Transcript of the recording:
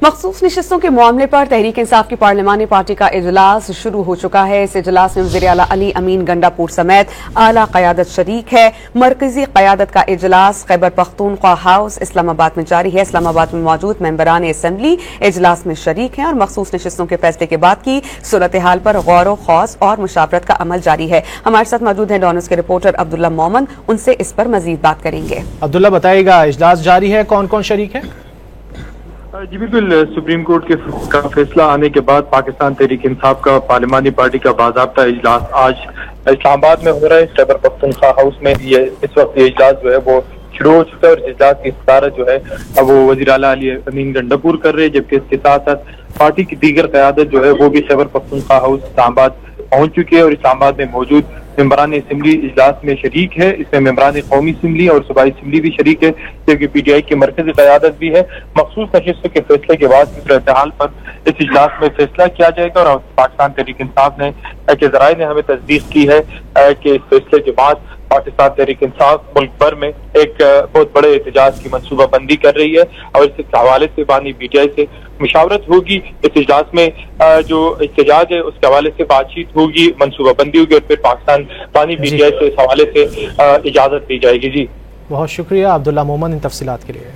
मखसूस नशिस्तों के मामले पर तहरीक इंसाफ की पार्लिमानी पार्टी का इजलास शुरू हो चुका है। इस इजलास में वज़ीर आला अली अमीन गंडापुर समेत आला क़यादत शरीक है। मरकजी क़यादत का इजलास खैबर पख्तूनख्वा हाउस इस्लामाबाद में जारी है। इस्लामाबाद में मौजूद मेंबरान असम्बली इजलास में शरीक हैं और मखसूस नशिस्तों के फैसले के बाद की सूरत हाल पर गौर खौस और मुशावरत का अमल जारी है। हमारे साथ मौजूद है डॉनस के रिपोर्टर अब्दुल्ला मोमन, उनसे इस पर मजीद बात करेंगे। अब्दुल्ला बताइएगा, इजलास जारी है, कौन कौन शरीक है? जी बिल्कुल, सुप्रीम कोर्ट का फैसला आने के बाद पाकिस्तान तहरीक इंसाफ का पार्लिमानी पार्टी का बाज़ाब्ता इजलास आज इस्लामाबाद में हो रहा है। खैबर पख्तूनख्वा हाउस में ये इस वक्त ये इजलास जो है वो शुरू हो चुका है और इजलास की सदारत जो है अब वो वज़ीर आला अली अमीन गंडापुर कर रहे हैं, जबकि इसके साथ साथ पार्टी की दीगर क़यादत जो है वो भी खैबर पख्तूनख्वा हाउस इस्लामाबाद पहुंच चुकी है और इस्लामाबाद में मौजूद मेंबरान असम्बली इजलास में शरीक है। इसमें मेंबरान कौमी असम्बली और सूबाई असम्बली भी शरीक है, जबकि PTI की मरकजी क़यादत भी है। मखसूस नशिस्तों के फैसले के बाद सूरत हाल पर इस इजलास में फैसला किया जाएगा और पाकिस्तान तहरीक इंसाफ ने के ज़राए ने हमें तस्दीक की है कि इस फैसले के बाद पाकिस्तान तहरीक इंसाफ मुल्क भर में एक बहुत बड़े एहतजाज की मनसूबाबंदी कर रही है और इस हवाले से बानी PTI से मुशावरत होगी। इस इजलास में जो एहतजाज है उसके हवाले से बातचीत होगी, मनसूबाबंदी होगी और फिर पाकिस्तान बानी PTI से इस हवाले से इजाजत दी जाएगी। जी बहुत शुक्रिया अब्दुल्ला मोमन इन तफसीलात के लिए।